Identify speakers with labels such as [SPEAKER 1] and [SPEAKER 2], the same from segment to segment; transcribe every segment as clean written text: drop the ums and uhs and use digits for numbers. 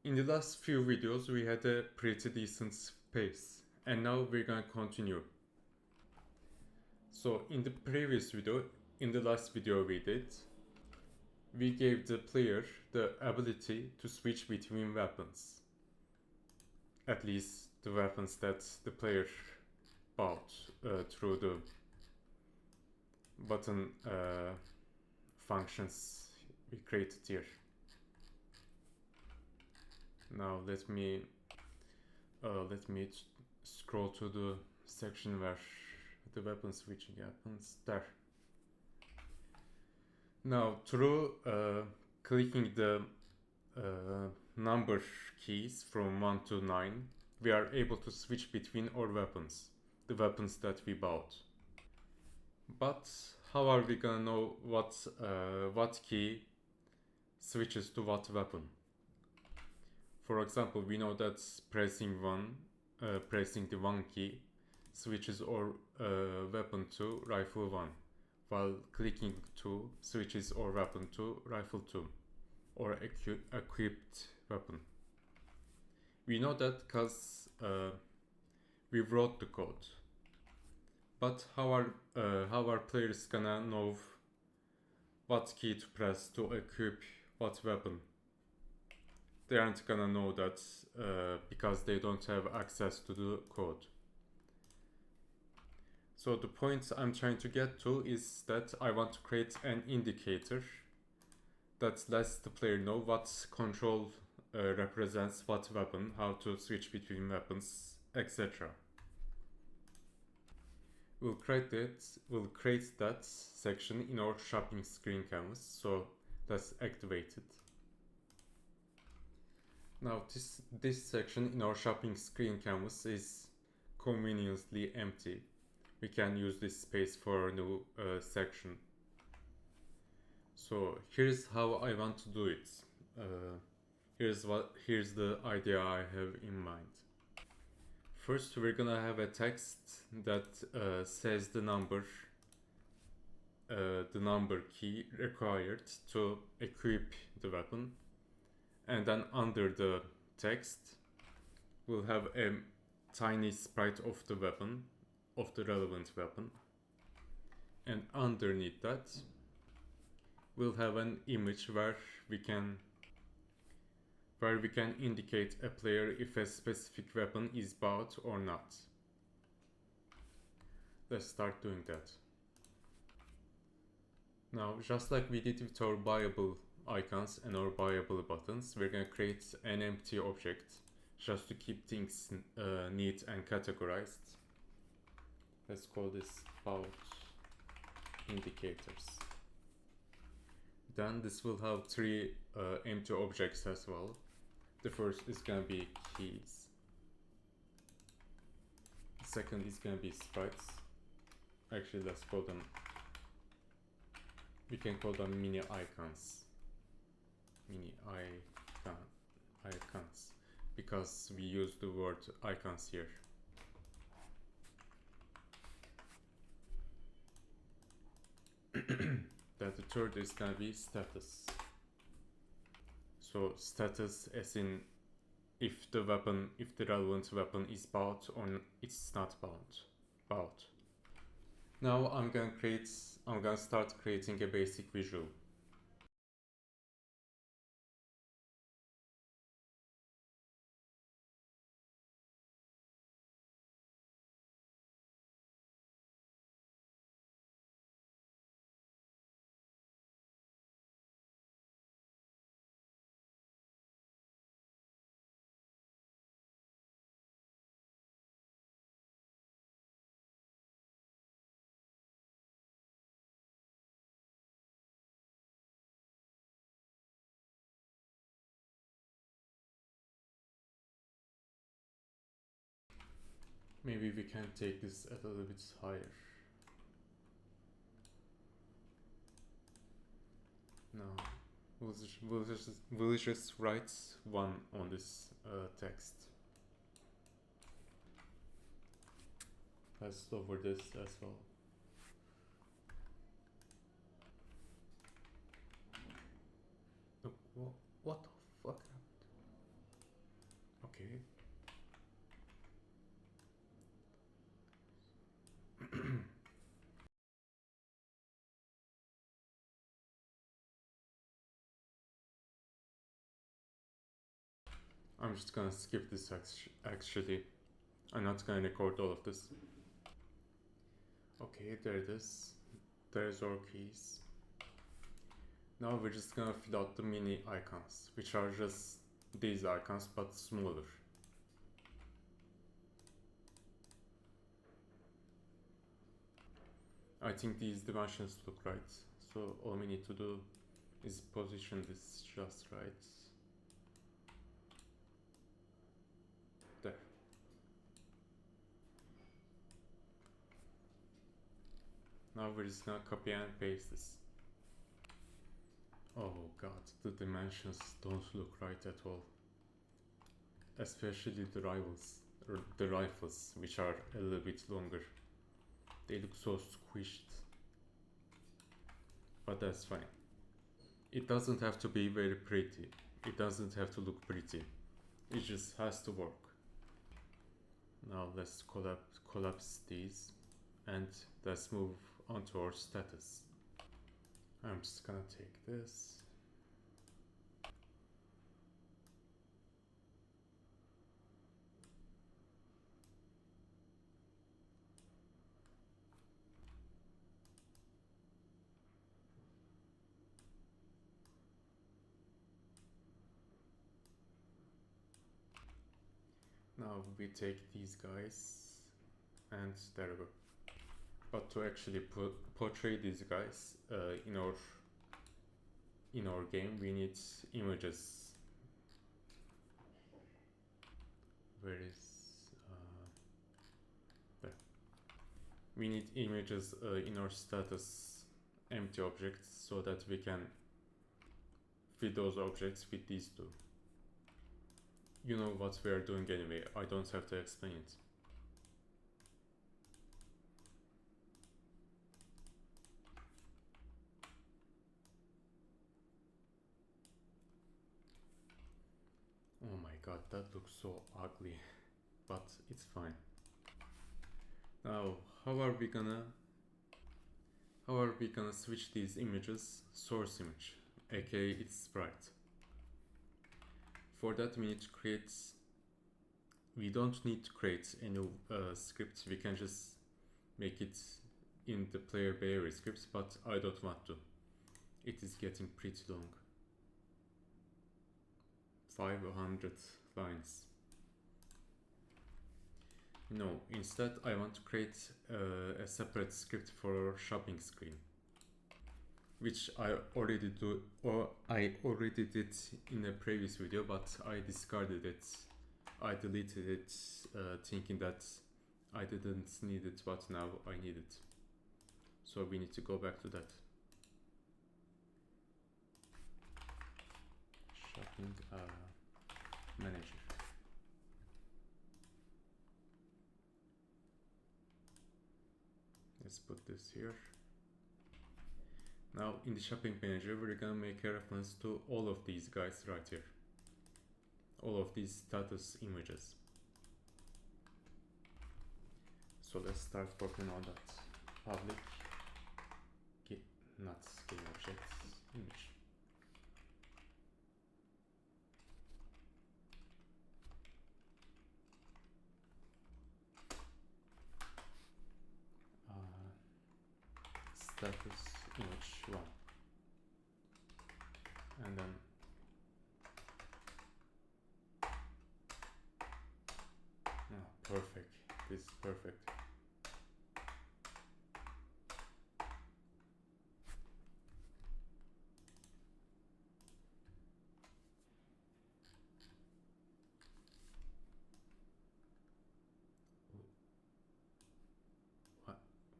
[SPEAKER 1] In the last few videos we had a pretty decent pace, and now we're gonna continue. So in the previous video, in the last video we did, we gave the player the ability to switch between weapons. At least the weapons that the player bought through the button functions we created here. Now let me scroll to the section where the weapon switching happens. There. Now through clicking the number keys from 1 to 9, we are able to switch between our weapons, the weapons that we bought. But how are we gonna know what key switches to what weapon? For example, we know that pressing the 1 key switches our weapon to rifle 1, while clicking 2 switches our weapon to rifle 2, or equipped weapon. We know that because we wrote the code. But how are players gonna know what key to press to equip what weapon? They aren't gonna know that because they don't have access to the code. So the point I'm trying to get to is that I want to create an indicator that lets the player know what control represents what weapon, how to switch between weapons, etc. We'll create that section in our shopping screen canvas, so let's activate it. Now this section in our shopping screen canvas is conveniently empty. We can use this space for a new section. So here's how I want to do it. Here's the idea I have in mind. First, we're gonna have a text that says the number key required to equip the weapon, and then under the text we'll have a tiny sprite of the weapon, of the relevant weapon, and underneath that we'll have an image where we can indicate a player if a specific weapon is bought or not. Let's start doing that. Now, just like we did with our buyable icons and our buyable buttons, we're going to create an empty object just to keep things neat and categorized. Let's call this bought indicators. Then this will have 3 empty objects as well. The first is going to be keys. The second is going to be sprites. Actually, let's call them, we can call them mini icons. Mini icons, because we use the word icons here. Then the third is going to be status. So status as in if the relevant weapon is bought or it's not bought. Now I'm gonna start creating a basic visual. Maybe we can take this a little bit higher. No, we'll just write 1 on this text. Let's lower this as well. Oh, what the fuck happened? I'm just gonna skip this actually. I'm not gonna record all of this. Okay, there it is. There's our keys. Now we're just gonna fill out the mini icons, which are just these icons but smaller. I think these dimensions look right, so all we need to do is position this just right. There. Now we're just gonna copy and paste this. Oh god, the dimensions don't look right at all. Especially the rifles, which are a little bit longer. They look so squished. But that's fine. It doesn't have to be very pretty. It doesn't have to look pretty. It just has to work. Now let's collapse these and let's move on to our status. I'm just gonna take this. Now we take these guys and there we go. But to actually portray these guys in our game, we need images. Where is there? We need images in our status empty objects so that we can fit those objects with these two. You know what we are doing anyway, I don't have to explain it. Oh my god, that looks so ugly, but it's fine. Now, how are we gonna switch these images source image, aka its sprite? For that we don't need to create any script, we can just make it in the player behavior scripts, but I don't want to. It is getting pretty long. 500 lines. No, instead I want to create a separate script for our shopping screen, which I already did in a previous video, but I discarded it. I deleted it thinking that I didn't need it, but now I need it. So we need to go back to that. Shopping manager. Let's put this here. Now in the shopping manager, we're gonna make a reference to all of these guys right here. All of these status images. So let's start working on that. Public not game objects image. Status image 1, and then perfect, this is perfect.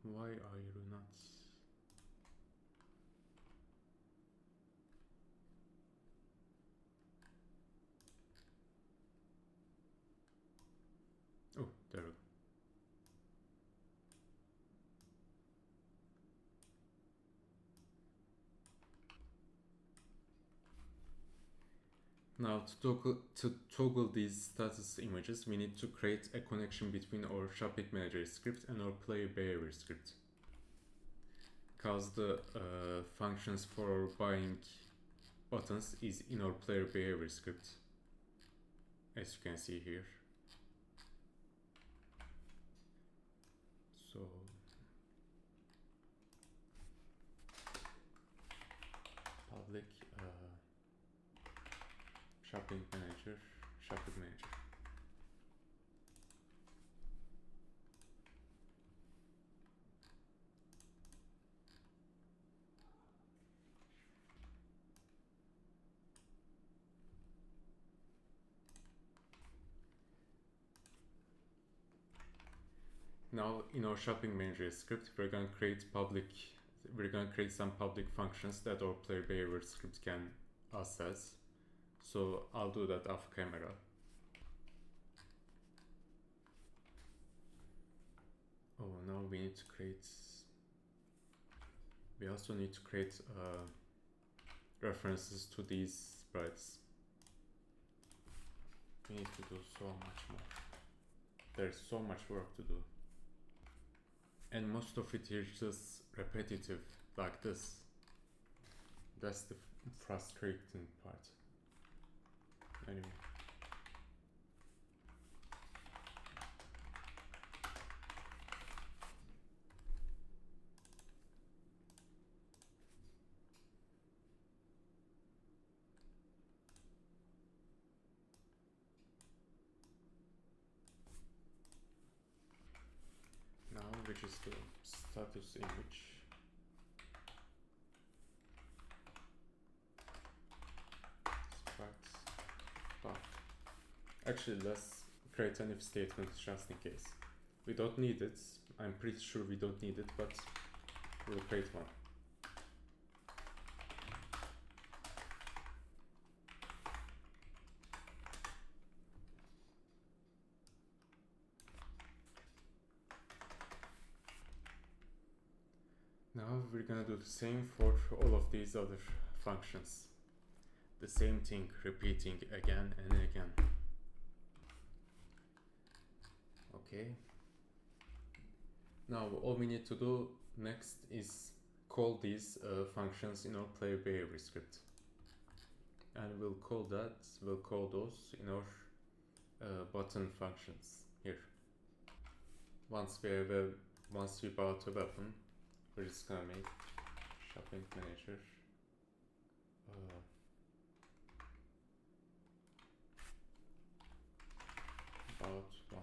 [SPEAKER 1] Why are you not? Oh, there we go. Now to toggle these status images, we need to create a connection between our shopping manager script and our player behavior script. Because the functions for our buying buttons is in our player behavior script. as you can see here. So public shopping manager. Now in our shopping manager script, we're going to create some public functions that our player behavior script can access. So I'll do that off camera. Oh, now we also need to create references to these sprites. We need to do so much more. There's so much work to do. And most of it is just repetitive, like this. That's the frustrating part. Anyway. Now which is the status image. Sprites. But actually, let's create an if statement just in case. We don't need it. I'm pretty sure we don't need it, but we'll create one. Now we're gonna do the same for all of these other functions. The same thing repeating again and again. Okay. Now all we need to do next is call these functions in our player behavior script. And we'll call those in our button functions here. Once we bought a weapon, we're just gonna make shopping manager about one.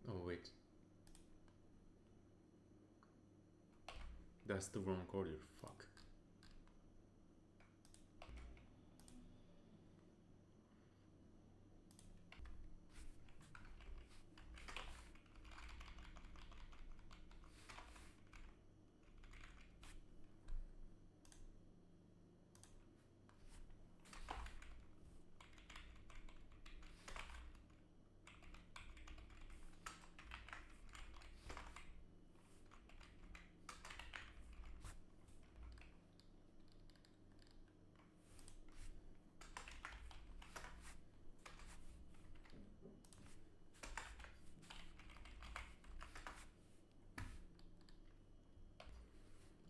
[SPEAKER 1] Oh wait, that's the wrong order. Fuck.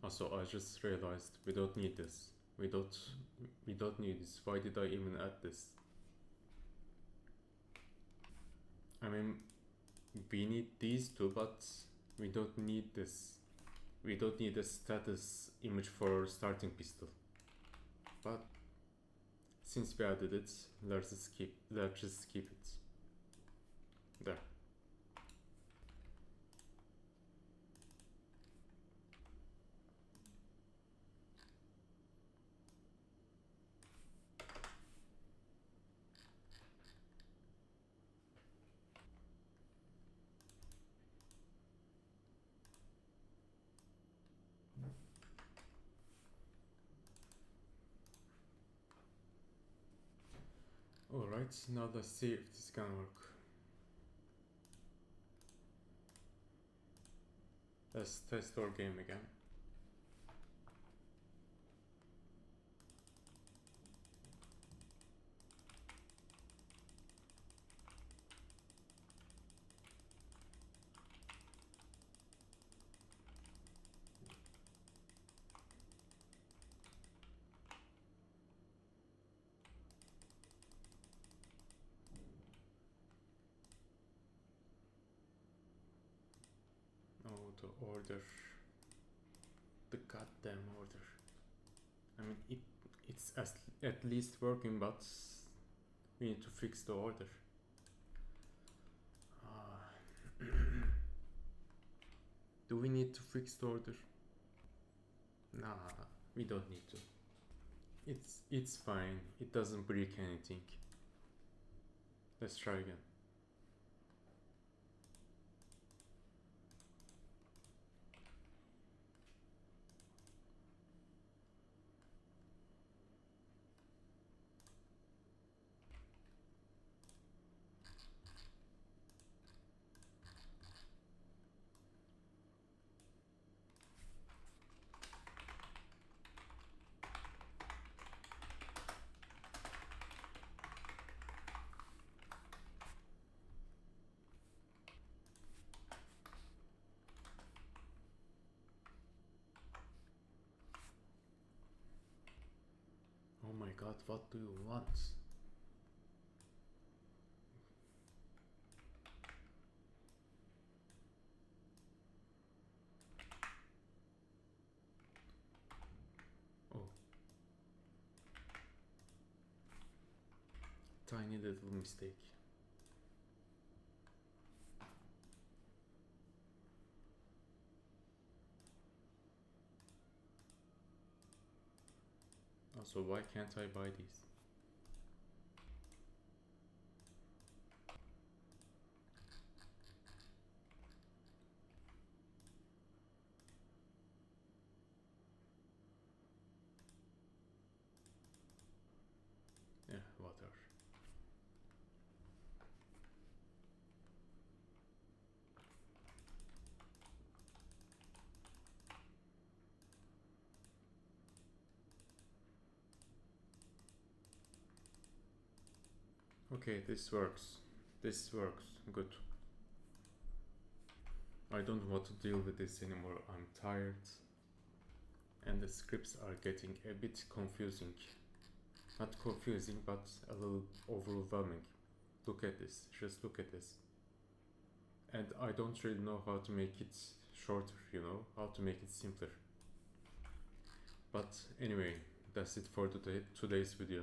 [SPEAKER 1] Also, I just realized we don't need this. We don't need this. Why did I even add this? I mean, we need these two, but we don't need this. We don't need a status image for starting pistol. But since we added it, let's just keep it. There. Alright, now let's see if this can work. Let's test our game again. to order the goddamn order. I mean, it's at least working, but we need to fix the order. Do we need to fix the order? Nah, we don't need to. It's fine. It doesn't break anything. Let's try again. Oh my god, what do you want? Oh. Tiny little mistake. Also, why can't I buy these? Yeah, water. Okay, this works. This works. Good. I don't want to deal with this anymore. I'm tired. And the scripts are getting a bit confusing. Not confusing, but a little overwhelming. Look at this. Just look at this. And I don't really know how to make it shorter, how to make it simpler. But anyway, that's it for today's video.